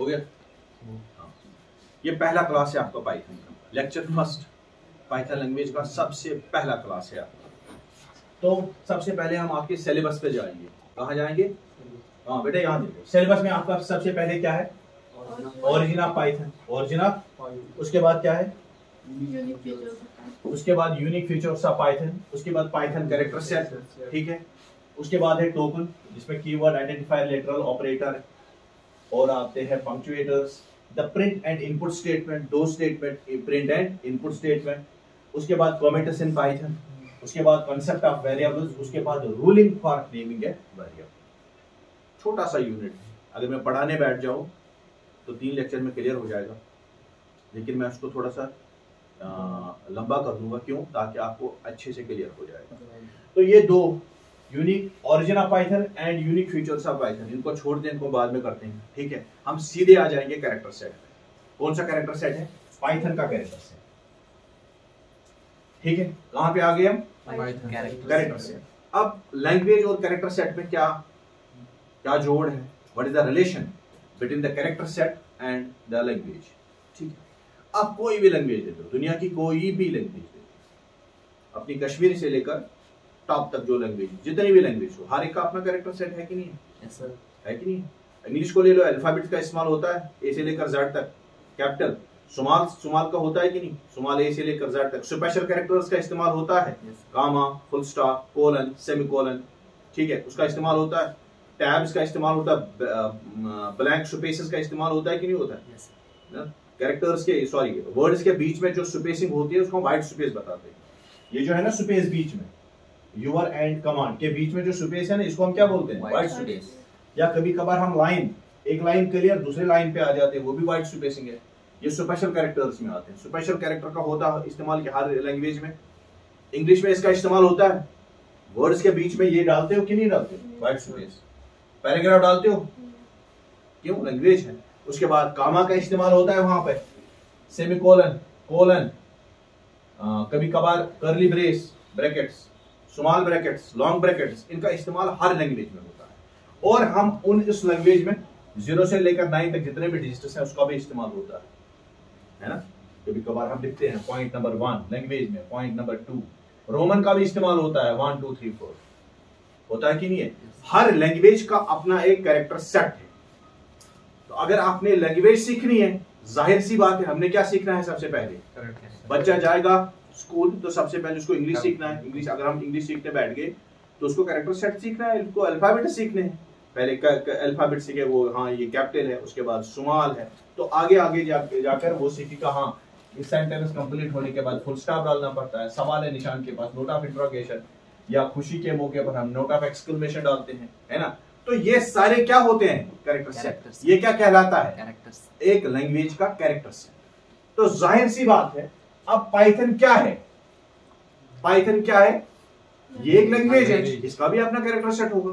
हो गया? हाँ। ये पहला क्लास है आपका पाइथन का, लेक्चर फर्स्ट पाइथन लैंग्वेज का सबसे पहला क्लास है आपका। तो सबसे पहले हम आपके सिलेबस पे जाएंगे। कहाँ जाएंगे? हाँ बेटा यहाँ देखो, सिलेबस में आपका सबसे पहले क्या है? Origin of Python, origin of, उसके बाद क्या है? उसके बाद यूनिक फीचर्स ऑफ पाइथन, उसके बाद पाइथन कैरेक्टर सेट, ठीक है। उसके बाद है टोकन, जिसमें कीवर्ड, आइडेंटिफायर, लेटरल ऑपरेटर और आते हैं punctuators, the print and input statement, दो statement, print and input statement. उसके बाद कमेंट्स इन पाइथन, उसके बाद कांसेप्ट ऑफ वेरिएबल्स, उसके बाद ruling for naming a variable. छोटा सा यूनिट, अगर मैं पढ़ाने बैठ जाऊं तो 3 लेक्चर में क्लियर हो जाएगा, लेकिन मैं उसको थोड़ा सा लंबा कर दूंगा। क्यों? ताकि आपको अच्छे से क्लियर हो जाएगा। तो ये दो unique, origin of Python and unique features of Python, इनको छोड़ दें, इनको बाद में करते हैं, ठीक है। हम सीधे आ जाएंगे कैरेक्टर सेट पे। कौन सा कैरेक्टर सेट है? पाइथन का कैरेक्टर सेट, ठीक है। कहां पे आ गए हम? Character set. अब लैंग्वेज और कैरेक्टर सेट में क्या क्या जोड़ है? What is the relation between the character set and the language, ठीक है। आप कोई भी लैंग्वेज दे दो, दुनिया की कोई भी लैंग्वेज दे दो, अपनी कश्मीरी से लेकर टॉप तक जो लैंग्वेज, जितनी भी लैंग्वेज हो, हर एक का अपना कैरेक्टर सेट है कि नहीं है? yes, sir. है कि नहीं? इंग्लिश को ले लो, अल्फाबेट का इस्तेमाल होता है, ए से लेकर जेड तक, कैपिटल। सुमाल का होता है कि नहीं? सुमाल ए से लेकर जेड तक। स्पेशल कैरेक्टर्स का इस्तेमाल होता है, कामा, फुल स्टॉप, कोलन, सेमीकोलन, ठीक है, उसका इस्तेमाल होता है। टैब्स का इस्तेमाल होता है, ब्लैंक स्पेसेस का इस्तेमाल होता है कि नहीं होता है? कैरेक्टर्स के, सॉरी, वर्ड्स के बीच में जो स्पेसिंग होती है उसको हम व्हाइट स्पेस बताते हैं। ये जो है ना स्पेस बीच में, यूर एंड कमांड के बीच में जो स्पेस है ना, इसको हम क्या बोलते हैं? White space. या कभी कभार हम लाइन, एक लाइन क्लियर दूसरे लाइन पे आ जाते हैं, वो भी व्हाइट स्पेसिंग है। ये स्पेशल कैरेक्टर्स में आते हैं। स्पेशल कैरेक्टर का होता है इस्तेमाल हर लैंग्वेज में। इंग्लिश में इसका इस्तेमाल होता है, वर्ड्स के बीच में ये डालते हो कि नहीं डालते? White space. पैराग्राफ डालते हो, क्यों? लैंग्वेज है। उसके बाद कामा का इस्तेमाल होता है वहां पे, सेमीकोलन, कोलन, कभी कभार curly brace, brackets, small brackets, long brackets, इनका इस्तेमाल हर लैंग्वेज में होता है। और हम उन इस लैंग्वेज में 0 से लेकर 9 तक जितने भी डिजिट्स हैं उसका भी इस्तेमाल होता है ना। कभी कभार हम लिखते हैं पॉइंट नंबर 1 लैंग्वेज में, पॉइंट नंबर 2 रोमन का भी इस्तेमाल होता है, 1 2 3 4 होता है कि नहीं है? हर लैंग्वेज का अपना एक कैरेक्टर सेट है। तो अगर आपने लैंग्वेज सीखनी है, जाहिर सी बात है, हमने क्या सीखना है? सबसे पहले बच्चा जाएगा स्कूल तो सबसे पहले उसको इंग्लिश सीखना है। इंग्लिश, अगर हम इंग्लिश सीखने बैठ गए तो उसको कैरेक्टर सेट सीखना है, उसको अल्फाबेट सीखने हैं। पहले अल्फाबेट सीखे वो, हाँ ये कैपिटल है, उसके बाद स्मॉल है, तो आगे आगे जाकर वो सीखेगा। हाँ, इस सेंटेंस कंप्लीट होने के बाद फुल स्टॉप डालना पड़ता है, सवाल है निशान के पास, नोट ऑफ इंटरोगेशन, या खुशी के मौके पर हम नोट ऑफ एक्सक्लेमेशन डालते हैं, है ना। तो ये सारे क्या होते हैं? Character set. ये क्या कहलाता है? एक लैंग्वेज का कैरेक्टर सेट। तो जाहिर सी बात है, अब पाइथन क्या है? पाइथन क्या है? ये एक लैंग्वेज है, इसका भी अपना कैरेक्टर सेट होगा।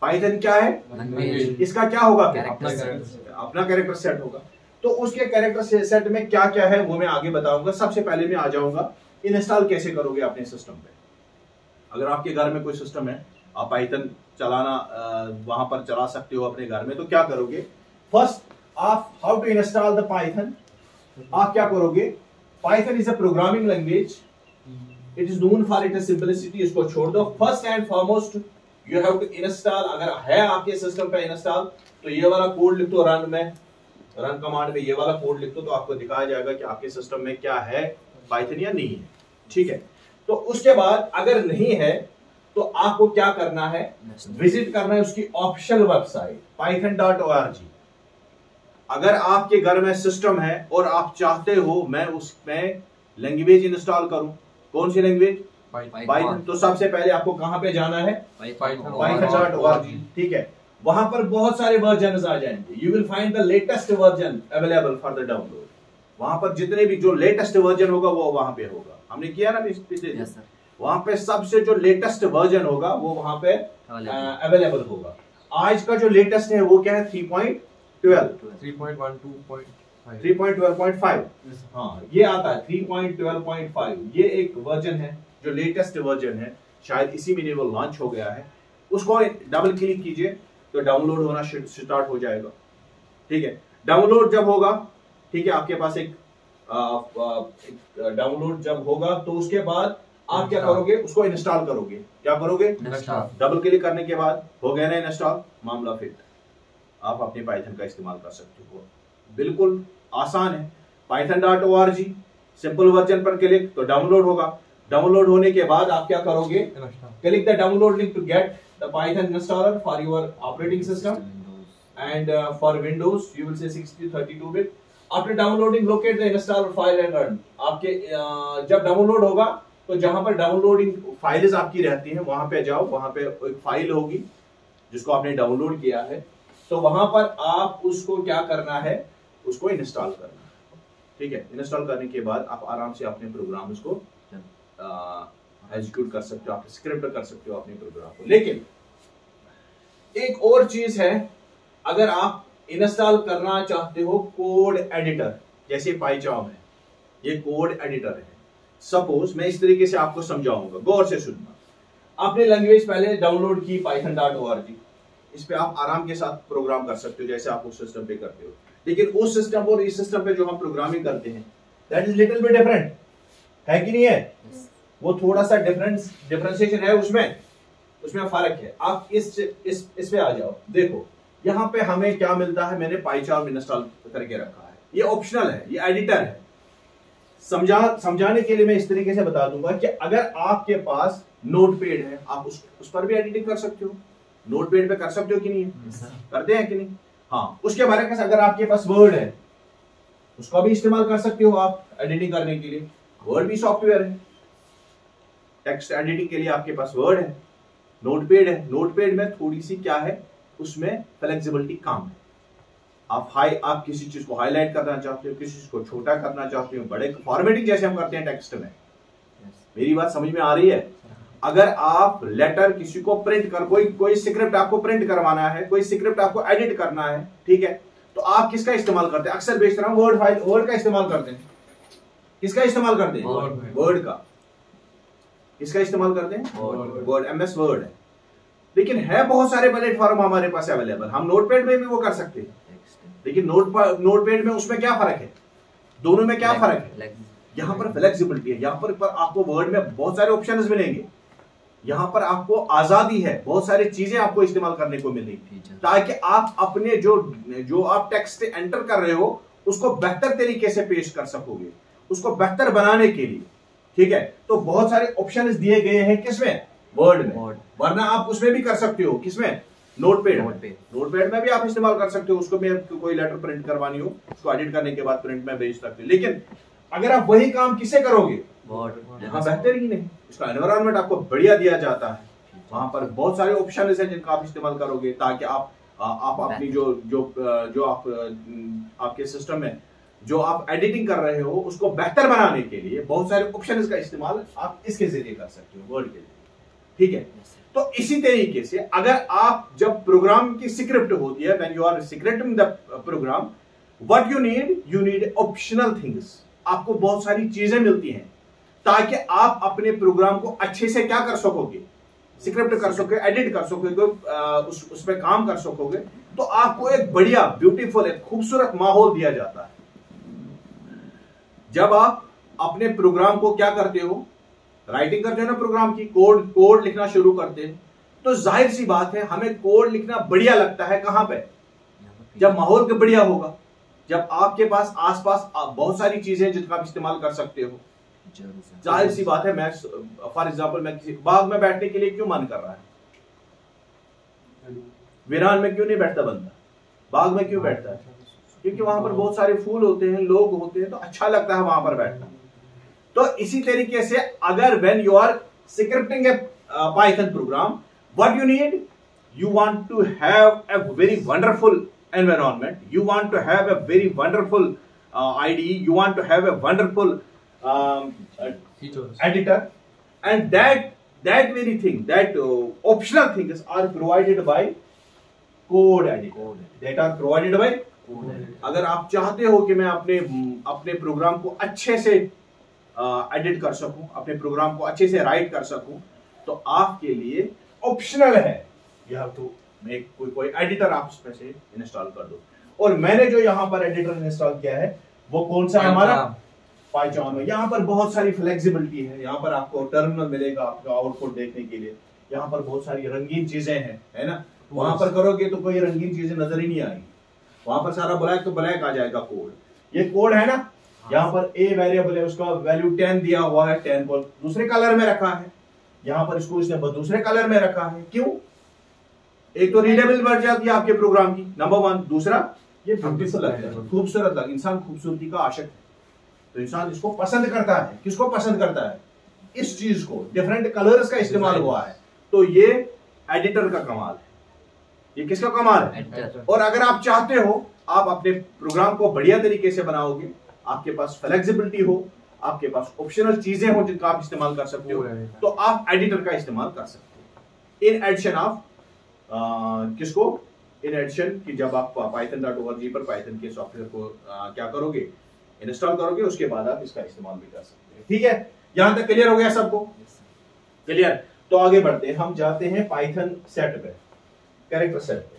पाइथन क्या है? लैंग्वेज। इसका क्या होगा? अपना कैरेक्टर सेट होगा। तो उसके कैरेक्टर सेट में क्या क्या है वो मैं आगे बताऊंगा। सबसे पहले मैं आ जाऊंगा इंस्टॉल कैसे करोगे अपने सिस्टम पे। अगर आपके घर में कोई सिस्टम है, आप पाइथन चलाना वहां पर चला सकते हो अपने घर में, तो क्या करोगे? फर्स्ट आप how to install the Python. आप क्या करोगे? Python is a programming language, it is known for its simplicity. इसको छोड़ दो। First and foremost you have to install. अगर है आपके सिस्टम पे इंस्टॉल, तो ये वाला कोड लिख दो रन में, रन कमांड में ये वाला कोड लिख दो, तो आपको दिखाया जाएगा कि आपके सिस्टम में क्या है, पाइथन या नहीं है, ठीक है। तो उसके बाद अगर नहीं है तो आपको क्या करना है? विजिट करना है उसकी ऑफिशियल वेबसाइट python.org। अगर आपके घर में सिस्टम है और आप चाहते हो मैं उसमें लैंग्वेज इंस्टॉल करूं, कौन सी लैंग्वेज? पाइथन। तो सबसे पहले आपको कहां पे जाना है? python.org, ठीक है। वहां पर बहुत सारे वर्जन आ जाएंगे। You will find the latest version available for the download. वहां पर जितने भी जो लेटेस्ट वर्जन होगा वो वहां पे होगा। हमने किया ना पिछले दिन, वहां पे सबसे जो लेटेस्ट वर्जन होगा वो वहां पे अवेलेबल होगा। आज का जो लेटेस्ट है वो क्या है? 3.12.5। हाँ, ये आता है 3.12.5। ये एक वर्जन है जो लेटेस्ट वर्जन है, शायद इसी महीने वो लॉन्च हो गया है। उसको डबल क्लिक कीजिए तो डाउनलोड होना स्टार्ट हो जाएगा। ठीक है, डाउनलोड जब होगा, ठीक है, आपके पास एक डाउनलोड जब होगा तो उसके बाद आप क्या करोगे, उसको इंस्टॉल करोगे। क्या करोगे? डबल क्लिक करने के बाद हो गया ना इंस्टॉल, मामला फिट, आप अपने पाइथन का इस्तेमाल कर सकते हो। बिल्कुल आसान है, python.org सिंपल वर्जन पर क्लिक तो डाउनलोड होगा। डाउनलोड होने के बाद आप क्या करोगे, click the download link to get the Python installer for your operating system and for Windows you will say 6032 bit. After downloading locate the installer file and run. आपके जब डाउनलोड होगा तो जहां पर डाउनलोडिंग फाइल्स आपकी रहती हैं वहां पे जाओ, वहां पे एक फाइल होगी जिसको आपने डाउनलोड किया है, तो वहां पर आप उसको क्या करना है, उसको इंस्टॉल करना है। ठीक है, इंस्टॉल करने के बाद आप आराम से अपने प्रोग्राम उसको एग्जीक्यूट कर सकते हो, आप स्क्रिप्ट कर सकते हो अपने प्रोग्राम को। लेकिन एक और चीज है, अगर आप इंस्टॉल करना चाहते हो कोड एडिटर, जैसे पाइचार्म है, ये कोड एडिटर है। सपोज मैं इस तरीके से आपको समझाऊंगा, गौर से सुनना। आपने लैंग्वेज पहले डाउनलोड की python.org, इस पे आप आराम के साथ प्रोग्राम कर सकते हो जैसे आप उस सिस्टम पे करते हो। लेकिन उस सिस्टम और इस सिस्टम पे जो हम प्रोग्रामिंग करते हैं that is little bit different, है कि नहीं है? वो थोड़ा सा डिफरेंशिएशन है, उसमें फर्क है। आप इस पे आ जाओ, देखो यहां पे हमें क्या मिलता है, मैंने पाइचार्म इंस्टॉल करके रखा है, ये ऑप्शनल है, ये एडिटर है। समझाने के लिए मैं इस तरीके से बता दूंगा कि अगर आपके पास नोटपैड है, आप उस पर भी एडिटिंग कर सकते हो। नोटपैड पे कर सकते हो कि नहीं? करते हैं कि नहीं? हाँ, उसके बारे में अगर आपके पास वर्ड है उसका भी इस्तेमाल कर सकते हो आप एडिटिंग करने के लिए। वर्ड भी सॉफ्टवेयर है, टेक्स्ट एडिटिंग के लिए आपके पास वर्ड है, नोटपैड है। नोटपैड में थोड़ी सी क्या है, उसमें फ्लेक्सिबिलिटी कम है। आप किसी चीज को हाईलाइट करना चाहते हो, किसी चीज को छोटा करना चाहते हो, बड़े फॉर्मेटिंग जैसे हम करते हैं टेक्स्ट में। मेरी बात समझ में आ रही है? अगर आप लेटर किसी को प्रिंट कर, कोई स्क्रिप्ट आपको प्रिंट करवाना है, कोई स्क्रिप्ट आपको एडिट करना है, ठीक है, तो आप किसका इस्तेमाल करते हैं? अक्सर बेच रहा हूं वर्ड का इस्तेमाल करते हैं। किसका इस्तेमाल करते हैं? वर्ड का। किसका इस्तेमाल करते हैं? वर्ड, MS वर्ड है। लेकिन है बहुत सारे प्लेटफॉर्म हमारे पास अवेलेबल, हम नोटपैड में भी वो कर सकते हैं। लेकिन नोटपैड में उसमें क्या फर्क है, दोनों में क्या फर्क है? यहां पर फ्लेक्सिबिलिटी है, यहां पर आपको वर्ड में बहुत सारे ऑप्शंस मिलेंगे, यहां पर आपको आजादी है, बहुत सारी चीजें आपको इस्तेमाल करने को मिलेंगी, ताकि आप अपने जो आप टेक्स्ट एंटर कर रहे हो उसको बेहतर तरीके से पेश कर सकोगे, उसको बेहतर बनाने के लिए। ठीक है, तो बहुत सारे ऑप्शंस दिए गए हैं किसमें? वर्ड में। वरना आप उसमें भी कर सकते हो, किसमें? नोटपैड में भी आप इस्तेमाल कर सकते हो। उसको मैं कोई लेटर प्रिंट करवानी हो, उसको एडिट करने के बाद प्रिंट में भेज सकते हो। लेकिन अगर आप वही काम किससे करोगे? यहाँ बेहतरीन है, उसका एनवायरनमेंट आपको बढ़िया दिया जाता है, वहां पर बहुत सारे ऑप्शन है जिनका आप इस्तेमाल करोगे, ताकि आप अपनी जो आपके सिस्टम में जो आप एडिटिंग कर रहे हो उसको बेहतर बनाने के लिए बहुत सारे ऑप्शन का इस्तेमाल आप इसके जरिए कर सकते हो, वर्ड के जरिए। ठीक है, तो इसी तरीके से अगर आप जब प्रोग्राम की स्क्रिप्ट होती है, when you are scripting the program, what you need optional things. आपको बहुत सारी चीजें मिलती हैं ताकि आप अपने प्रोग्राम को अच्छे से क्या कर सकोगे, स्क्रिप्ट कर सकोगे, एडिट कर सकोगे, उस पर काम कर सकोगे। तो आपको एक बढ़िया ब्यूटीफुल एक खूबसूरत माहौल दिया जाता है। जब आप अपने प्रोग्राम को क्या करते हो, राइटिंग करते हो ना, प्रोग्राम की कोड लिखना शुरू करते हैं, तो जाहिर सी बात है हमें कोड लिखना बढ़िया लगता है। कहां पे? जब माहौल के बढ़िया होगा, जब आपके पास आसपास बहुत सारी चीजें जिनका आप इस्तेमाल कर सकते हो। जाहिर सी बात है, मैं फॉर एग्जांपल मैं किसी बाग में बैठने के लिए क्यों मन कर रहा है? वीरान में क्यों नहीं बैठता बंदा, बाग में क्यों बैठता है? क्योंकि वहां पर बहुत सारे फूल होते हैं, लोग होते हैं, तो अच्छा लगता है वहां पर बैठना। तो इसी तरीके से अगर when you are scripting a Python program, what you need, you want to have a very wonderful environment, you want to have a very wonderful IDE, you want to have a wonderful editor, and that very thing, that optional things are provided by code editor, that are provided by code editor. अगर आप चाहते हो कि मैं अपने programme को अच्छे से एडिट कर सकूं, अपने प्रोग्राम को अच्छे से राइट कर सकूं, तो आपके लिए ऑप्शनल है, you have to make कोई एडिटर आप उसमें से इंस्टॉल कर दो। और मैंने जो यहाँ पर एडिटर इंस्टॉल किया है वो कौन सा है हमारा पाइथन में। यहाँ पर बहुत सारी फ्लेक्सिबिलिटी है, यहाँ पर आपको टर्मिनल मिलेगा आपका आउटपुट देखने के लिए, यहाँ पर बहुत सारी रंगीन चीजें हैं, है ना। वहां पर करोगे तो कोई रंगीन चीजें नजर ही नहीं आएगी, वहां पर सारा ब्लैक तो ब्लैक आ जाएगा कोड। ये कोड है ना, यहाँ पर ए वेरिएबल है, उसका वैल्यू 10 दिया हुआ है, 10 को दूसरे कलर में रखा है, यहाँ पर इसको इसने दूसरे कलर में रखा है। क्यों? एक तो रीडेबल बढ़ जाती है आपके प्रोग्राम की, नंबर 1। दूसरा ये ब्यूटीफुल लगता है, खूबसूरत लगता है। इंसान खूबसूरती का आशिक है, तो इंसान इसको पसंद करता है। किसको पसंद करता है? इस चीज को, डिफरेंट कलर्स का इस्तेमाल हुआ है। तो ये एडिटर का कमाल है। ये किसका कमाल है? और अगर आप चाहते हो आप अपने प्रोग्राम को बढ़िया तरीके से बनाओगे, आपके पास फ्लेक्सिबिलिटी हो, आपके पास ऑप्शनल चीजें हो जिनका आप इस्तेमाल कर सकते हो, तो आप एडिटर का इस्तेमाल कर सकते हो। इन एडिशन ऑफ किसको? इन एडिशन कि जब आप python.org पर पाइथन के सॉफ्टवेयर को क्या करोगे, इंस्टॉल करोगे, उसके बाद आप इसका इस्तेमाल भी कर सकते हैं। ठीक है, यहां तक क्लियर हो गया सबको? क्लियर। तो आगे बढ़ते हैं, हम जाते हैं पाइथन सेट पे, कैरेक्टर सेट पे।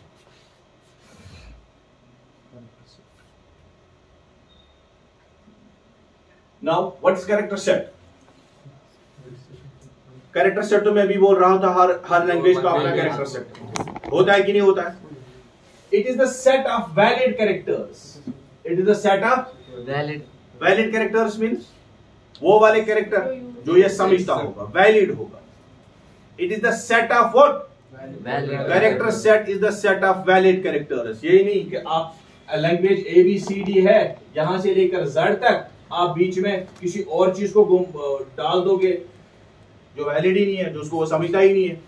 Now what is character set? Character set तो मैं भी बोल रहा था, हर लैंग्वेज का अपना कैरेक्टर सेट होता है कि नहीं होता है? It is the set of valid characters. It is the set of valid characters means वो वाले कैरेक्टर जो ये समझता होगा, वैलिड होगा। It is the set of what? Character set is the set of valid characters. यही नहीं कि आप लैंग्वेज ABCD है, यहां से लेकर Z तक, आप बीच में किसी और चीज को डाल दोगे जो वैलिड ही नहीं है, जो उसको वो समझता ही नहीं है।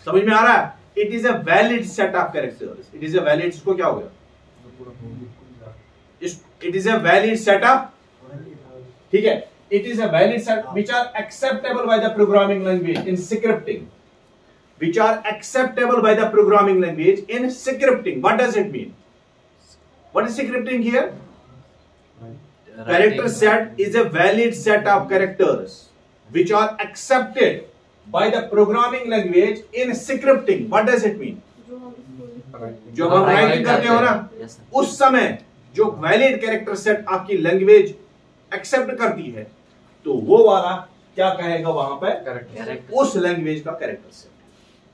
समझ में आ रहा है? It is a valid set of characters. It is a valid, इसको क्या हो गया? It is a valid set of, ठीक है, it is a valid set which are acceptable by the programming language in scripting. Which are acceptable by the programming language in scripting. What does it mean? What is scripting here? Character set is a valid set of characters which are accepted by the programming language in scripting. What does it mean? जो हम writing करते हो ना, उस समय जो valid character set आपकी language accept करती है, तो वो वाला क्या कहेगा वहां पर? उस लैंग्वेज का कैरेक्टर सेट।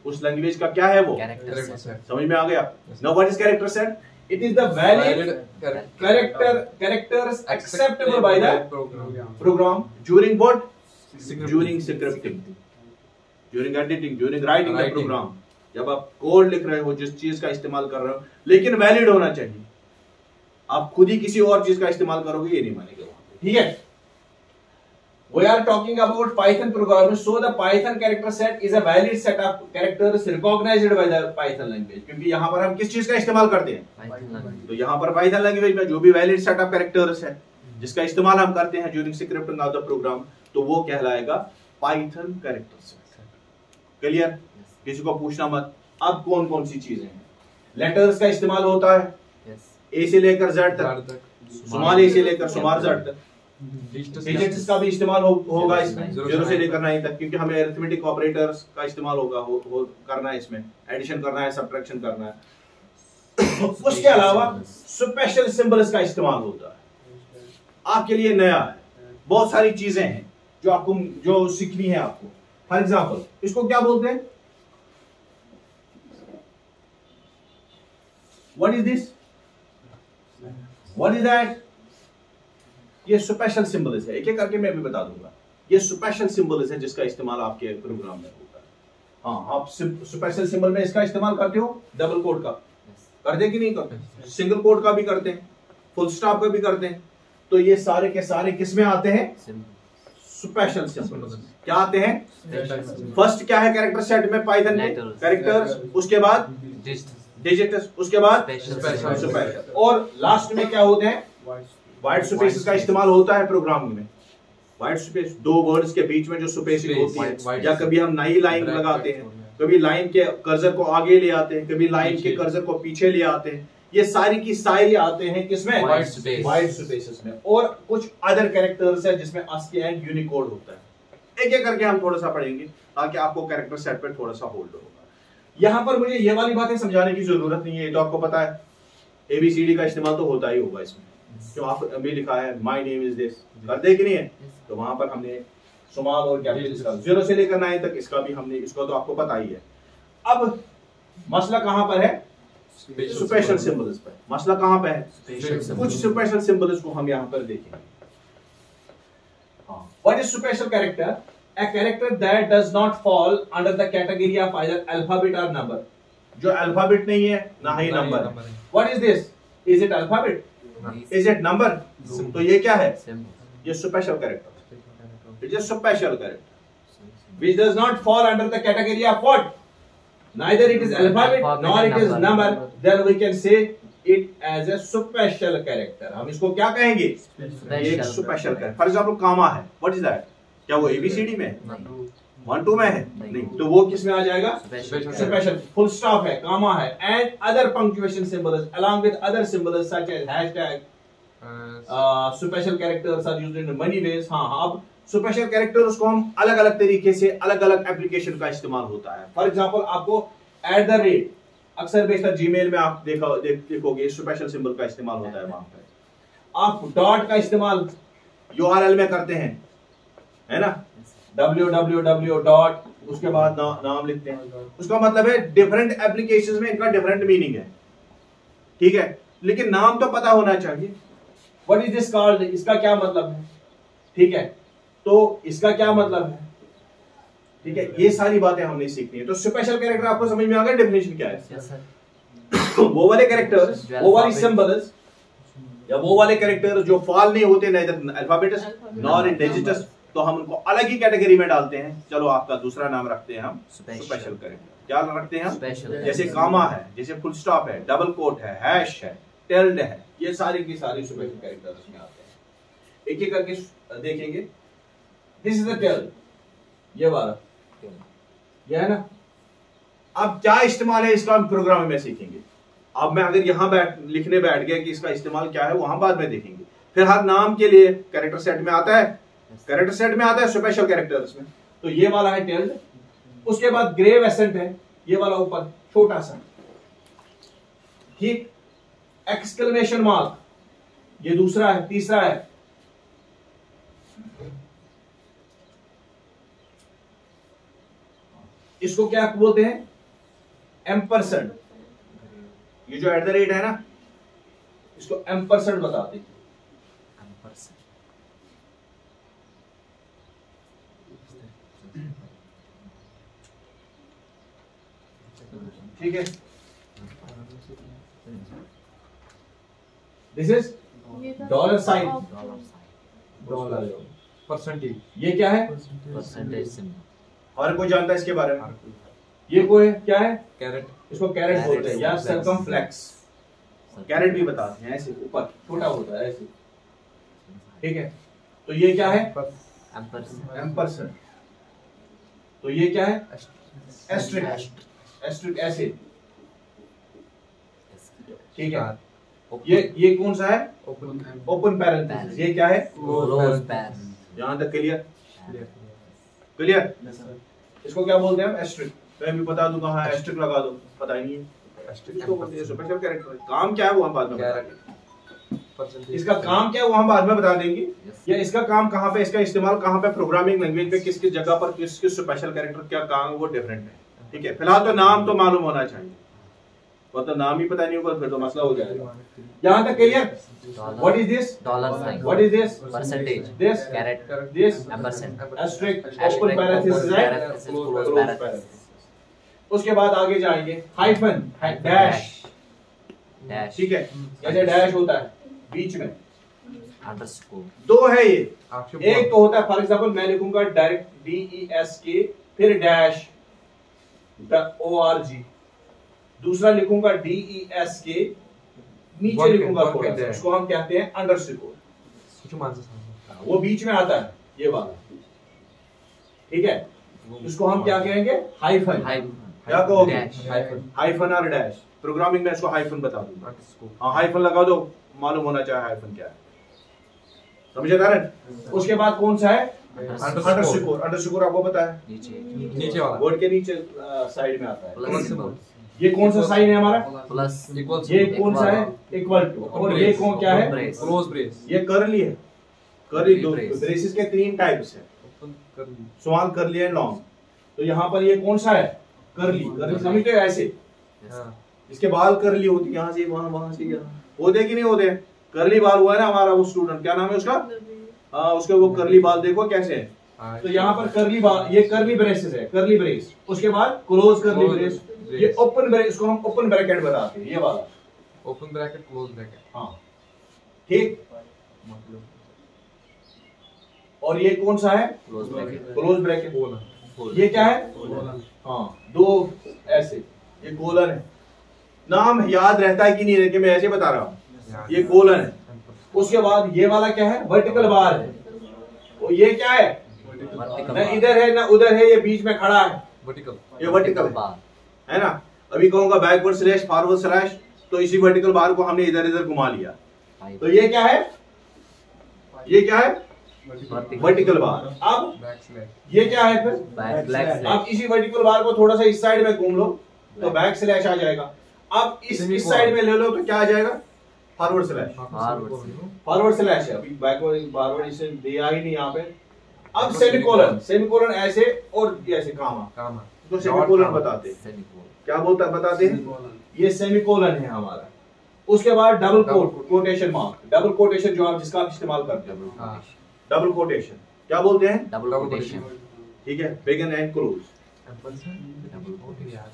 उस लैंग्वेज का क्या है वो? Character set. समझ में आ गया? Now what is character set? It is the valid characters acceptable by the program during what? During scripting, during editing, during writing the program. जब आप कोड लिख रहे हो, जिस चीज का इस्तेमाल कर रहे हो, लेकिन वैलिड होना चाहिए। आप खुद ही किसी और चीज का इस्तेमाल करोगे, ये नहीं मानेगा। ठीक है, we are talking about Python programming, so the Python character set is a valid set of characters recognized by the Python language। क्योंकि यहाँ पर हम किस चीज का इस्तेमाल करते हैं? तो यहाँ पर Python language में जो भी valid set of characters है जिसका इस्तेमाल हम करते हैं during scripting of the program, तो वो कहलाएगा Python character set। क्लियर? किसी को पूछना मत। अब कौन कौन सी चीजें हैं? लेटर्स का इस्तेमाल होता है, A से लेकर Z तक, स्मॉल A से लेकर स्मॉल Z तक। डिजिट्स का भी इस्तेमाल होगा इसमें, 0 से लेकर 9 तक, क्योंकि हमें अरिथमेटिक ऑपरेटर्स का इस्तेमाल होगा, करना है, इसमें एडिशन करना है, सब्ट्रैक्शन करना है। उसके अलावा स्पेशल सिंबल्स का इस्तेमाल होता है, आपके लिए नया है। बहुत सारी चीजें हैं जो आपको जो सीखनी है आपको। फॉर एग्जाम्पल, इसको क्या बोलते हैं? What is this? What is that? ये स्पेशल सिंबल्स है, एक एक करके मैं भी बता दूंगा। ये स्पेशल सिंबल्स है जिसका इस्तेमाल आपके प्रोग्राम में होता है। हाँ, आप स्पेशल सिंबल में इसका इस्तेमाल करते हो, डबल कोट का करते कि नहीं करते? सिंगल कोट का भी करते हैं, फुल स्टॉप का भी करते हैं। तो ये सारे के सारे किसमें आते हैं? Special symbols. क्या आते हैं? फर्स्ट क्या है कैरेक्टर सेट में पाइथन में? कैरेक्टर्स, उसके बाद डिजिट्स, उसके बाद स्पेशल, और लास्ट में क्या होते हैं? व्हाइट स्पेसेस का इस्तेमाल होता है प्रोग्रामिंग में। व्हाइट स्पेस, दो वर्ड्स के बीच में जो स्पेसिंग होती है, या कभी हम नई लाइन लगाते हैं, कभी लाइन के कर्सर को आगे ले आते हैं, कभी लाइन के कर्सर को पीछे ले आते हैं। ये सारी की सारी आते हैं किसमें? व्हाइट स्पेसेस में। और कुछ अदर कैरेक्टर्स है जिसमें ASCII एंड यूनिकोड होता है। एक एक करके हम थोड़ा सा पढ़ेंगे ताकि आपको कैरेक्टर सेट पर थोड़ा सा होल्ड होगा। यहां पर मुझे ये वाली बातें समझाने की जरूरत नहीं है, ये तो आपको पता है। ABCD का इस्तेमाल तो होता ही होगा इसमें, जो आप अभी लिखा है माय नेम इज दिस, करते कि नहीं है? तो वहां पर हमने स्मॉल और कैपिटल इसका 0 से लेकर 9 तक इसका भी हमने, इसको तो आपको पता ही है। अब मसला कहां पर है? स्पेशल सिंबल्स पर। मसला कहां पे है? कुछ स्पेशल सिंबल्स को हम यहां पर देखेंगे। What is special character? A character that does not fall under the category of either alphabet or number. जो अल्फाबेट नहीं है ना ही नंबर है। What is this? Is it alphabet? Is it number? तो ये क्या है? ये special character. It is special character which does not fall under the category of what? Neither it is alphabet nor it is number. Then we can say it as a special character. हम इसको क्या कहेंगे? ये एक special character. For example कामा है। What is that? क्या वो ABCD में है? 1 2 में है? नहीं, तो वो किस में आ जाएगा? स्पेशल। फुल स्टॉप है, कामा है, and other punctuation symbols along with other symbols such as hashtag. Special characters are used in many ways. हाँ, अब स्पेशल कैरेक्टर्स को हम अलग अलग तरीके से अलग अलग एप्लीकेशन का इस्तेमाल होता है। फॉर एग्जाम्पल आपको @ अक्सर बेशतर जीमेल में आप देखोगे स्पेशल सिंबल का इस्तेमाल होता है। वहां पर आप डॉट का इस्तेमाल URL में करते हैं, है ना? www डॉट, उसके बाद नाम लिखते हैं। उसका मतलब है डिफरेंट एप्लीकेशंस में इनका डिफरेंट मीनिंग है, ठीक है, लेकिन नाम तो पता होना चाहिए। What is this called? इसका क्या मतलब है? ठीक है, तो इसका क्या मतलब है? ठीक है, ये सारी बातें हमने सीखनी है। तो स्पेशल कैरेक्टर आपको समझ में आ गया डेफिनेशन क्या है? yes, sir. वो वाले कैरेक्टर्स, वो वाली सिंबल्स या वो वाले कैरेक्टर जो फॉल नहीं होते नेदर अल्फाबेटस नॉर इन डिजिटस, तो हम उनको अलग ही कैटेगरी में डालते हैं। चलो आपका दूसरा नाम रखते हैं हम स्पेशल कैरेक्टर। क्या रखते हैं हम? जैसे कामा है, जैसे फुल स्टॉप है, डबल कोट है, हैश है, टिल्ड है, ये सारी की सारी स्पेशल कैरेक्टर्स में आते हैं। एक एक करके देखेंगे। दिस इज द टिल्ड, ये वाला, ये है ना। अब क्या इस्तेमाल है इसका हम प्रोग्रामिंग में सीखेंगे। अब मैं अगर यहां लिखने बैठ गया कि इसका इस्तेमाल क्या है, वहां बाद में देखेंगे। फिर हर नाम के लिए कैरेक्टर सेट में आता है, कैरेक्टर सेट में आता है स्पेशल कैरेक्टर्स में। तो ये वाला है टिल्ड, उसके बाद ग्रेव एसेंट है, ये वाला ऊपर छोटा सा, ठीक, एक्सक्लेमेशन मार्क, ये दूसरा है, तीसरा है, इसको क्या बोलते हैं? एम्परसेंड। ये जो @ है ना, इसको एम्परसेंड बताते हैं। ठीक है, this is dollar sign, percentage. ये क्या है? Percentage symbol. और कोई जानता है इसके बारे में? ये कोई क्या है? कैरेट। इसको कैरेट बोलते हैं या सर्कमफ्लेक्स, कैरेट भी बताते हैं। ऐसे ऊपर छोटा होता है ऐसे, ठीक है। तो ये क्या है? एम्परसेंड। तो ये क्या है? एस्टेरिस्क, एस्टेरिस्क ऐसे, ठीक है। ये कौन सा है? Open parenthesis. ये क्या है? Close parenthesis. यहां तक क्लियर? क्लियर? इसको क्या बोलते हैं हम? एस्टेरिस्क। मैं भी बता दूं कहां है, एस्टेरिस्क लगा दो, पता ही नहीं है। एस्टेरिस्क तो बोलते हैं स्पेशल कैरेक्टर। काम क्या है वो हम बाद में बताएंगे। इसका काम क्या है वो हम बाद में बता देंगे, या इसका काम कहां पे, इसका इस्तेमाल कहां पे प्रोग्रामिंग लैंग्वेज में, किस किस जगह पर किस किस स्पेशल कैरेक्टर क्या काम है, वो डिफरेंट है। ठीक है, फिलहाल तो नाम तो मालूम होना चाहिए, और तो नाम ही पता नहीं होगा फिर तो मसला हो जाएगा। यहां तक clear? What is this? Dollar sign. What is this? Percentage. This caret. This ampersand. Asterisk, open parenthesis है, क्लोज पैरेंथेसिस। उसके बाद आगे जाएंगे, हाइफन, डैश, डैश। ठीक है, जैसे डैश होता है बीच में, अंडरस्कोर। दो है ये। एक तो होता है फॉर एग्जांपल मैं लिखूंगा डायरेक्ट DESK फिर डैश ORG, दूसरा लिखूंगा DESK नीचे लिखूंगा थोड़ा सा, उसको हम कहते हैं अंडरस्कोर। वो बीच में आता है ये वाला, ठीक है। इसको हम क्या कहेंगे? हाइफन। क्या कहोगे? हाइफन और डैश। प्रोग्रामिंग में इसको हाइफन बता दूंगा। हाँ, हाइफन लगा दो, मालूम होना चाहिए हाइफन क्या है। समझे कारण? उसके बाद कौन सा है? अंडरस्कोर। अंडरस्कोर आपको पता है नीचे वाला वर्ड के नीचे साइड में आता है। प्लस सिंबल, ये कौन सा साइन है हमारा? प्लस, ये कौन सा है? Equal to. और ये कौन क्या है? Close brace. ये करली है। करली दो ब्रेसेस के 3 टाइप्स है, स्मॉल करली एंड लॉन्ग। तो यहाँ पर ये कौन सा है? करली। करली समझते हो ऐसे, इसके बाल करली होती है, यहाँ से वहां, वहां से यहाँ, होते कि नहीं होते? करली बाल हुआ है ना हमारा वो स्टूडेंट, क्या नाम है उसका? उसके वो करली बाल देखो कैसे है। तो यहाँ पर करली बाल, ये करली ब्रेसेस है, करली ब्रेस। उसके बाद क्लोज करली ब्रेस, ये ओपन ब्रेस, इसको हम ओपन ब्रैकेट बताते हैं, ये वाला ओपन ब्रैकेट क्लोज ब्रैकेट। हाँ ठीक। और ये कौन सा है? Close bracket. Close bracket. ये क्या है? हाँ, दो ऐसे, ये कोलन है। नाम याद रहता है कि नहीं रहता, मैं ऐसे बता रहा हूँ। ये कोलन है। उसके बाद ये वाला क्या है? वर्टिकल बार है। और ये क्या है? ना इधर है ना उधर है, ये बीच में खड़ा है, वर्टिकल। ये वर्टिकल बार है ना। अभी कहूंगा बैकवर्ड स्लैश फॉरवर्ड स्लैश, तो इसी वर्टिकल बार को हमने इधर इधर घुमा लिया। तो ये क्या है? ये क्या है? Vertical bar. अब ये क्या है फिर? बैक। अब इसी वर्टिकल बार को थोड़ा सा इस साइड में घूम लो तो बैक स्लैश आ जाएगा। अब इस साइड में ले लो तो क्या आ जाएगा? Forward slash. फॉरवर्ड स्लैश है, अभी बैकवर्ड फॉरवर्ड इसे दिया ही नहीं यहाँ पे। अब सेमीकोलन। सेमीकोलन ऐसे और ऐसे कामा, तो सेमीकोलन बताते हैं। क्या बोलता बताते हैं? ये सेमीकोलन है हमारा। उसके बाद double quotation mark, double quotation जो आप जिसका आप इस्तेमाल करते हैं, डबल कोटेशन क्या बोलते हैं? Double quotation. ठीक है, begin and close. Double quotation.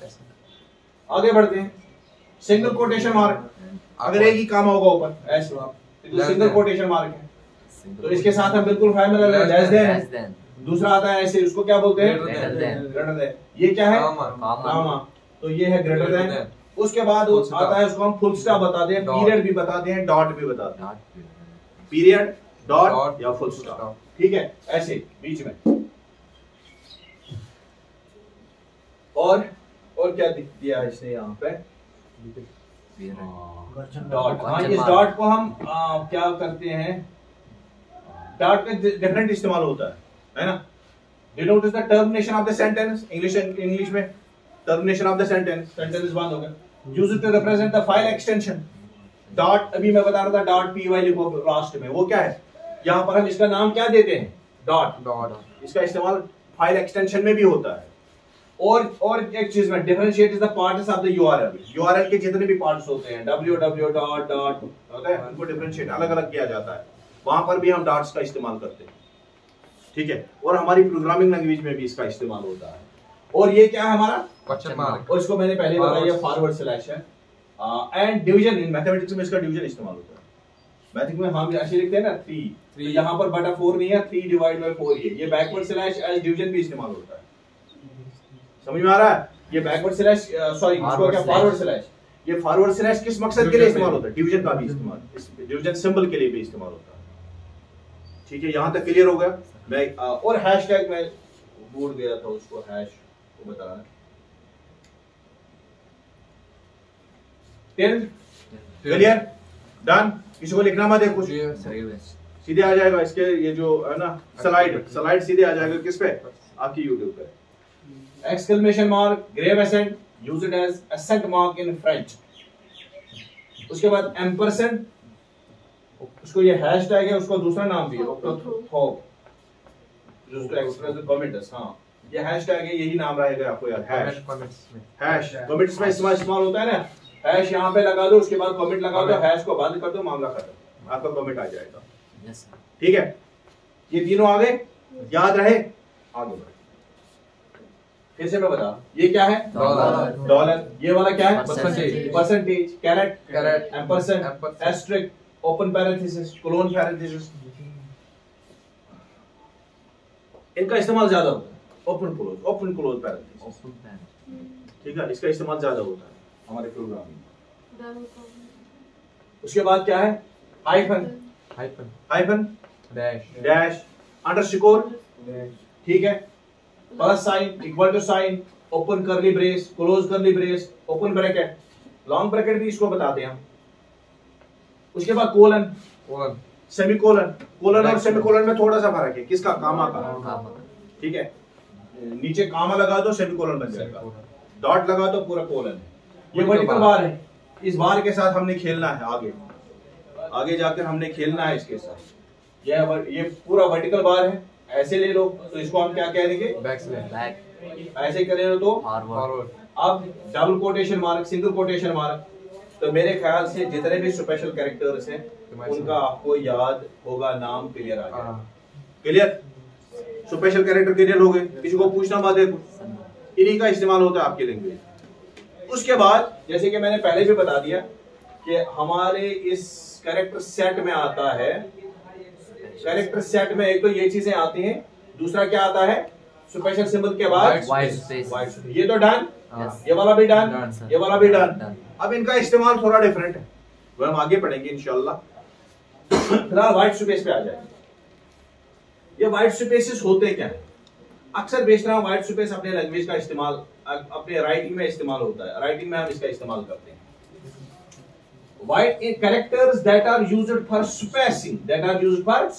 आगे बढ़ते हैं। सिंगल कोटेशन मार्क, अगर एक ही काम होगा ऊपर ऐसे, तो सिंगल कोटेशन मार्क है। तो इसके साथ हम बिल्कुल फैमिलियर है, लेस देन। दूसरा आता है ऐसे, उसको क्या बोलते हैं? Greater than. ये क्या है? कामा। तो ये है ग्रेटर देन। उसके बाद आता है, उसको हम फुल स्टॉप बताते हैं, पीरियड भी बताते हैं, डॉट भी बताते हैं। पीरियड, डॉट या फुल स्टॉप। ठीक है, ऐसे बीच में। और क्या दिया है इसने यहाँ पे? डॉट। हाँ, इस डॉट को हम क्या करते हैं? डॉट का डिफरेंट इस्तेमाल होता है ना। Denote is the termination of the sentence. English में termination of the sentence, sentence बंद हो गया। Use it to represent the file extension. Dot, अभी मैं बता रहा था डॉट py लिखो लास्ट में, वो क्या है? यहाँ पर हम इसका नाम क्या देते हैं? डॉट। इसका इस्तेमाल फाइल एक्सटेंशन में भी होता है। और एक चीज में differentiate is the parts of the URL. URL के जितने भी पार्ट्स होते हैं, www डॉट होता है, उनको डिफरेंशिएट अलग अलग किया जाता है। वहां पर भी हम डॉट्स का इस्तेमाल करते हैं। ठीक है, और हमारी प्रोग्रामिंग लैंग्वेज में भी इसका इस्तेमाल होता है। और ये क्या है हमारा? Question mark. और इसको मैंने पहले बताया, फॉरवर्ड स्लैश है। एंड डिवीजन, इन मैथमेटिक्स में इसका डिवीजन इस्तेमाल होता है। मैथमेटिक्स में हम ऐसे लिखते हैं ना 3, तो यहाँ पर बटा 4 नहीं है, 3 डिवाइड बाय 4 ये बैकवर्ड स्लैश एज डिवीजन भी इस्तेमाल होता है। समझ में आ रहा है? ये बैकवर्ड स्लैश, सॉरी इसको क्या, फॉरवर्ड स्लैश। ये फॉरवर्ड स्लैश किस मकसद के लिए इस्तेमाल होता है? डिवीजन का भी इस्तेमाल, डिवीजन सिंबल के लिए भी इस्तेमाल होता है। ठीक है, यहां तक क्लियर हो गया? मैं और हैशटैग में भूल गया था उसको, हैश को बताना। क्लियर? डन? किसी को लिखना मत है कुछ, सीधे आ जाएगा इसके, ये जो है ना स्लाइड सीधे आ जाएगा किस पे? आपकी यूट्यूब पे। Exclamation mark, grave accent, use it as accent mark in French. उसके बाद एम्परसेंट, उसको ये हैशटैग है, उसको दूसरा नाम भी है, जिसको एक्सप्रेस द कमेंट्स। हां, ये हैशटैग है, यही नाम रहेगा आपको यार, हैश। कमेंट्स में इस्तेमाल होता है ना, हैश यहाँ पे लगा दो, उसके बाद कमेंट लगा दो, हैश को बंद कर दो, मामला खत्म, आपका कमेंट आ जाएगा। ठीक है, ये तीनों आ गए, याद रहे? आगे बढ़े, फिर से मैं बता, ये क्या है? डॉलर। ये वाला क्या है? Percentage, caret, ampersand, asterisk, open parenthesis, close parenthesis. इनका इस्तेमाल ज्यादा होता है। Open close parenthesis. ठीक है, इसका इस्तेमाल ज्यादा होता है हमारे प्रोग्राम में। उसके बाद क्या है? Hyphen, dash, underscore. ठीक है, plus sign, equal to sign, open curly brace, close curly brace, open bracket, long bracket भी इसको बताते हैं हम। उसके बाद कोलन, सेमीकोलन, कोलन और सेमीकोलन में थोड़ा सा फर्क है, किसका? कामा का। Comma. ठीक है, नीचे कामा लगा दो सेमीकोलन बन जाएगा, डॉट लगा दो पूरा कोलन है। ये वर्टिकल बार है, इस बार के साथ हमने खेलना है, आगे जाकर हमने खेलना है इसके साथ। ये पूरा वर्टिकल बार है, ऐसे ले लो तो इसको हम क्या कह देंगे? Back slash. Back. ऐसे करें तो Forward. फॉरवर्ड। अब double quotation mark, single quotation mark, तो मेरे ख्याल से जितने भी स्पेशल कैरेक्टर्स हैं उनका आपको याद होगा, नाम क्लियर आ जाएगा। क्लियर? स्पेशल कैरेक्टर क्लियर हो गए, किसी को पूछना बात है? इन्हीं का इस्तेमाल होता है आपकी लैंग्वेज। उसके बाद जैसे कि मैंने पहले भी बता दिया कि हमारे इस कैरेक्टर सेट में आता है, कैरेक्टर सेट में एक तो ये चीजें आती हैं, दूसरा क्या आता है? स्पेशल सिंबल के बाद White space. white space। ये तो डन, Yes. ये वाला भी डन, Done, sir. ये वाला भी डन। Done. अब इनका इस्तेमाल थोड़ा डिफरेंट है, वो हम आगे पढ़ेंगे इंशाल्लाह। फिलहाल व्हाइट स्पेस पे आ जाएंगे। ये व्हाइट स्पेसेस होते क्या है? अक्सर बेशतरम व्हाइट स्पेस अपने लैंग्वेज का इस्तेमाल अपने राइटिंग में इस्तेमाल होता है, राइटिंग में हम इसका इस्तेमाल करते हैं। White characters that are used for spacing,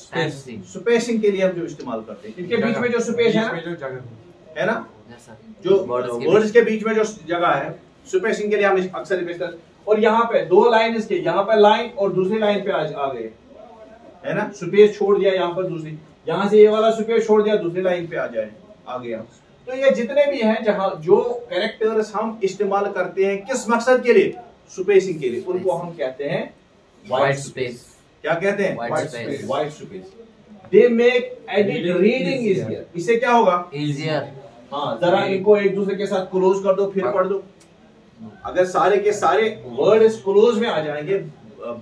Spacing. spacing के लिए हम जो इस्तेमाल करते हैं, इनके बीच में जो स्पेस है ना, है ना, Yes, sir. जो Words के वर्ड्स के बीच में जो जगह है, स्पेसिंग के लिए हम अक्सर इस्तेमाल। और यहाँ पे दो लाइन इसके, यहाँ पे लाइन और दूसरी लाइन पे आ गए, है ना, स्पेस छोड़ दिया यहाँ पर, दूसरी यहाँ से ये वाला स्पेस छोड़ दिया, दूसरी लाइन पे आ गया। तो ये जितने भी हैं जहाँ जो कैरेक्टर्स हम इस्तेमाल करते हैं किस मकसद के लिए? स्पेसिंग के लिए, उनको हम कहते हैं White space. क्या कहते हैं? White space. White space. They make edit reading easier. इससे क्या होगा? Easier. हाँ, जरा इनको एक दूसरे के साथ क्लोज कर दो, फिर पढ़ दो। अगर सारे के सारे वर्ड क्लोज में आ जाएंगे,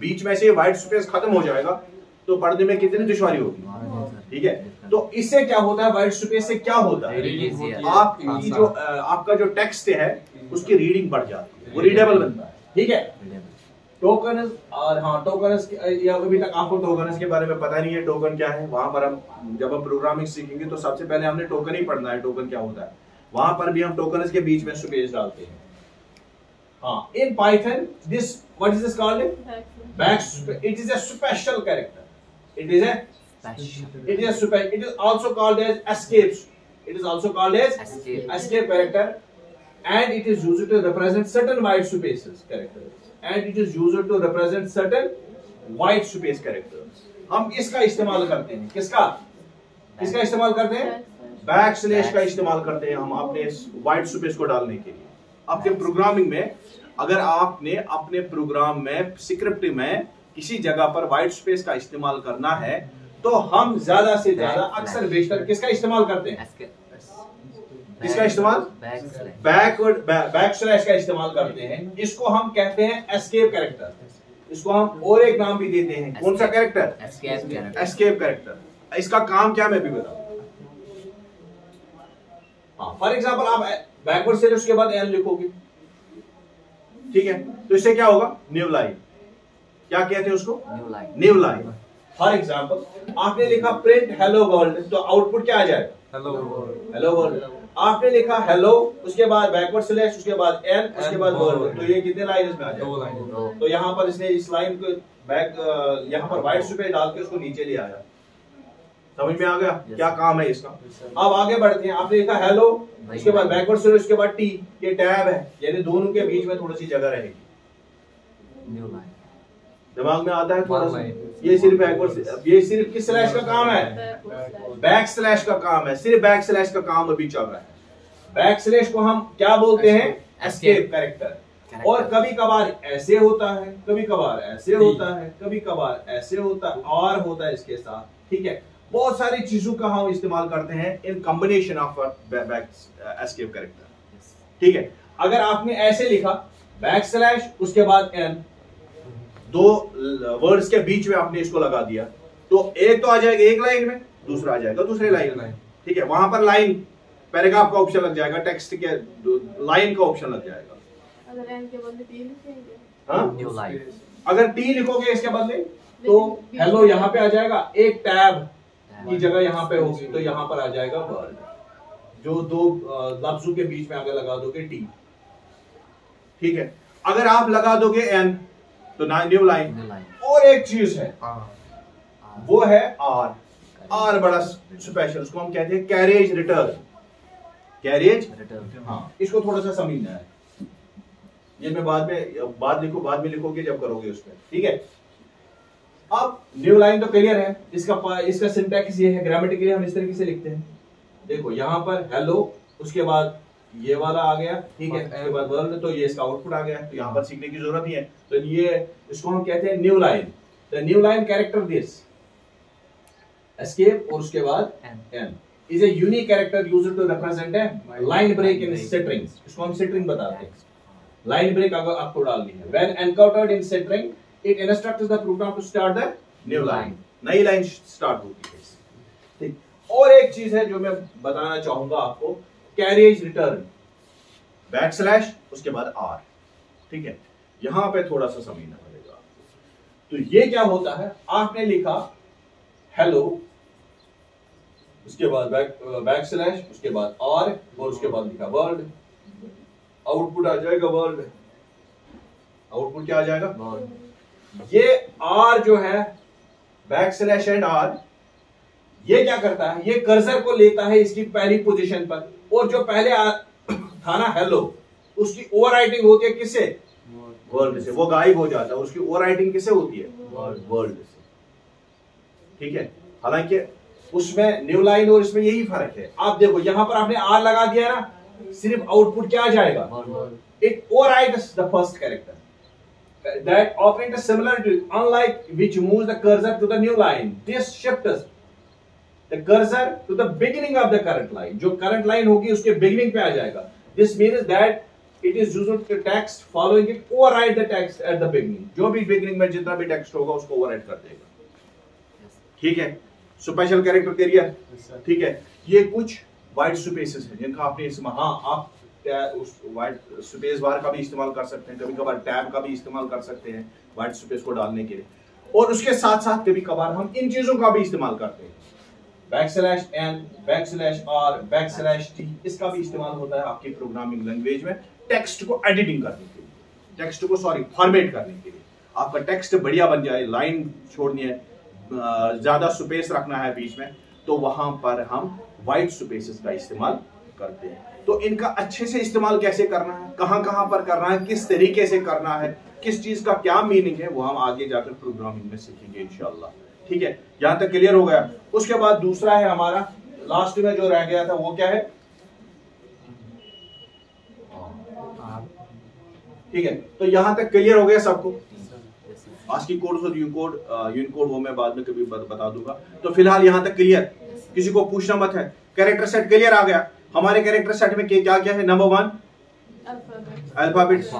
बीच में से व्हाइट स्पेस खत्म हो जाएगा, तो पढ़ने में कितनी दुश्वारी होगी। ठीक है, तो इससे क्या होता है? व्हाइट स्पेस से क्या होता है? Reading easier. आपकी जो आपका जो टेक्स्ट है उसकी रीडिंग बढ़ जाती है, वो रीडेबल बनता है। ठीक है, टोकन और हाँ, टोकन अभी तक आपको टोकन के बारे में पता नहीं है, टोकन क्या है। वहां पर हम जब हम प्रोग्रामिंग सीखेंगे तो सबसे पहले हमने टोकन ही पढ़ना है, टोकन क्या होता है। वहां पर भी हम टोकन के बीच में स्पेस डालते हैं। हाँ, in Python this what is this called? Back. It is a special character. It is it is also called as escapes. It is also called as escape character, and it is used to represent certain white spaces characters, and it is used to represent certain white space characters. हम इसका इस्तेमाल करते हैं, किसका इस्तेमाल करते हैं? Back slash का इस्तेमाल करते हैं हम अपने व्हाइट स्पेस को डालने के लिए। आपके प्रोग्रामिंग में अगर आपने अपने प्रोग्राम में स्क्रिप्ट में किसी जगह पर व्हाइट स्पेस का इस्तेमाल करना है तो हम ज्यादा से ज्यादा अक्सर बेशतर किसका इस्तेमाल करते हैं? किसका इस्तेमाल? बैक स्लैश का इस्तेमाल करते हैं। इसको हम कहते हैं एस्केप कैरेक्टर। इसको हम और एक नाम भी देते हैं, कौन सा कैरेक्टर? Escape character. इसका काम क्या मैं भी बताऊं। हाँ, फॉर एग्जाम्पल आप बैकवर्ड से उसके बाद एन लिखोगे, ठीक है, तो इससे क्या होगा? New line. क्या कहते हैं उसको? New line. फॉर एग्जाम्पल आपने लिखा प्रिंट हेलो वर्ल्ड, तो आउटपुट क्या आ जाएगा? Hello world. आपने लिखा हेलो, उसके बाद बैकवर्ड स्लैश, उसके बाद एन, उसके बाद वर्ल्ड, तो ये कितने लाइन्स में आ जाएगा? तो यहाँ पर इसने इस लाइन को बैक यहाँ पर व्हाइट स्पेस डाल के उसको नीचे ले आया। समझ में आ गया क्या काम है इसका? अब आगे बढ़ते हैं। आपने लिखा हेलो, उसके बाद बैकवर्ड स्लैश, उसके बाद टी, ये टैब है, यानी दोनों के बीच में थोड़ी सी जगह रहेगी। दिमाग में आता है थोड़ा सा? ये सिर्फ बैकवर्ड, ये सिर्फ किस स्लैश का काम है? बैक स्लैश का काम है। सिर्फ बैक स्लैश का काम अभी चल रहा है। बैक स्लैश को हम क्या बोलते हैं? Escape character. और कभी कभार ऐसे होता है, कभी कभार ऐसे होता है, कभी कभार ऐसे होता है, और होता है इसके साथ। ठीक है, बहुत सारी चीजों का हम इस्तेमाल करते हैं in combination of back escape character. ठीक है, अगर आपने ऐसे लिखा बैक स्लैश उसके बाद एन, दो वर्ड्स के बीच में आपने इसको लगा दिया, तो एक तो आ जाएगा एक लाइन में, दूसरा आ जाएगा दूसरे लाइन में। ठीक है, वहां पर लाइन पैराग्राफ का ऑप्शन लग जाएगा, टेक्स्ट के लाइन का ऑप्शन लग जाएगा। अगर एन के बदले टी लिखेंगे, हाँ, अगर टी लिखोगे इसके बदले तो हेलो यहाँ पे आ जाएगा, एक टैब की जगह यहाँ पे होगी तो यहाँ पर आ जाएगा वर्ड, जो दो लफ्जों के बीच में आगे लगा दोगे टी। ठीक है, अगर आप लगा दोगे एन तो न्यू लाइन। और एक चीज है, वो है आर। आर बड़ा स्पेशल, उसको हम कहते हैं कैरेज रिटर्न। Carriage return. हाँ, इसको थोड़ा सा समझना है, ये मैं बाद में लिखोगे जब करोगे उसमें, ठीक है। अब न्यू लाइन तो क्लियर है, इसका सिंटैक्स ये है, ग्रामेटिकली हम इस तरीके से लिखते हैं। देखो यहां पर हेलो, उसके बाद ये वाला आ गया, ठीक है, उसके बाद वर्ल्ड, तो ये इसका आउटपुट आ गया, तो यहां पर सीखने की जरूरत ही है। तो ये इसको हम कहते हैं new line. The new line character this escape और उसके बाद n is a unique character used to represent a line break in string. इसको हम स्ट्रिंग बताते हैं। लाइन ब्रेक अगर आपको डालनी है, when encountered in string it instructs the program to start the new line. नई लाइन स्टार्ट होती है, ठीक। और एक चीज है जो मैं बताना चाहूंगा आपको, कैरेज रिटर्न बैकस्लैश उसके बाद आर, ठीक है। यहां पे थोड़ा सा समझना पड़ेगा। तो ये क्या होता है, आपने लिखा हेलो, उसके बाद बैकस्लैश, उसके बाद आर और उसके बाद लिखा वर्ल्ड, आउटपुट आ जाएगा वर्ल्ड। आउटपुट क्या आ जाएगा वर्ल्ड। ये आर जो है बैकस्लैश एंड आर, ये क्या करता है, ये कर्सर को लेता है इसकी पहली पोजीशन पर, और जो पहले था ना हेलो, उसकी ओवरराइटिंग होती है किससे, वर्ल्ड से। वो गायब हो जाता है, उसकी ओवरराइटिंग किससे होती है, वर्ल्ड से, ठीक है। हालांकि उसमें न्यू लाइन और इसमें यही फर्क है। आप देखो यहां पर आपने आर लगा दिया ना, सिर्फ आउटपुट क्या आ जाएगा, it overwrites the first character. That operand is similar to, unlike which moves the cursor to the new line, this shifts the cursor to the beginning of the current line. जो current line होगी उसके beginning पे आ जाएगा। This means that it is used to text following it override the text at the beginning. जो भी beginning में जितना भी text होगा उसको override कर देगा, ठीक है। स्पेशल कैरेक्टर कैरियर, ठीक है। ये कुछ वाइट स्पेसेस हैं जिनका आपने इस्तेमाल, हाँ आप उस वाइट स्पेस बार का भी इस्तेमाल कर सकते हैं, कभी कभार टैब का भी इस्तेमाल कर सकते हैं वाइट स्पेस को डालने के लिए, और उसके साथ साथ कभी कभार हम इन चीजों का भी इस्तेमाल करते हैं, backslash n, backslash r, backslash t, इसका भी इस्तेमाल होता है आपकी प्रोग्रामिंग लैंग्वेज में टेक्स्ट को एडिटिंग करने के लिए, टेक्स्ट को फॉर्मेट करने के लिए। आपका टेक्स्ट बढ़िया बन जाए, लाइन छोड़नी है, ज्यादा स्पेस रखना है बीच में, तो वहां पर हम वाइट स्पेसेस का इस्तेमाल करते हैं। तो इनका अच्छे से इस्तेमाल कैसे करना है, कहां कहां पर करना है, किस तरीके से करना है, किस चीज का क्या मीनिंग है, वो हम आगे जाकर प्रोग्रामिंग में सीखेंगे इंशाल्लाह, ठीक है। यहां तक क्लियर हो गया। उसके बाद दूसरा है हमारा, लास्ट में जो रह गया था वो क्या है, ठीक है। तो यहां तक क्लियर हो गया सबको। ASCII कोड और यूनिकोड वो मैं बाद में कभी बता दूंगा। तो फिलहाल यहां तक क्लियर, किसी को पूछना मत है। कैरेक्टर सेट क्लियर आ गया। हमारे कैरेक्टर सेट में क्या क्या है, number 1 alphabets,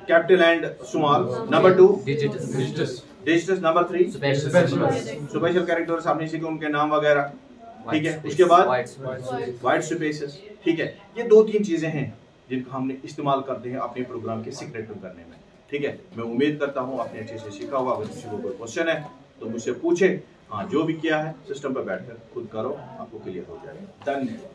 capital and small, number 2 digits, number 3 special characters आपने सीखे उनके नाम वगैरह, ठीक है। उसके बाद वाइट स्पेसेस, ठीक है। ये 2-3 चीजें हैं जिनका हमने इस्तेमाल करते हैं अपने प्रोग्राम के सीक्रेट करने में, ठीक है। मैं उम्मीद करता हूँ आपने अच्छे से सीखा होगा। अगर किसी को कोई क्वेश्चन है तो मुझसे पूछे, हाँ जो भी किया है सिस्टम पर बैठकर खुद करो, आपको क्लियर हो जाएगा। धन्यवाद।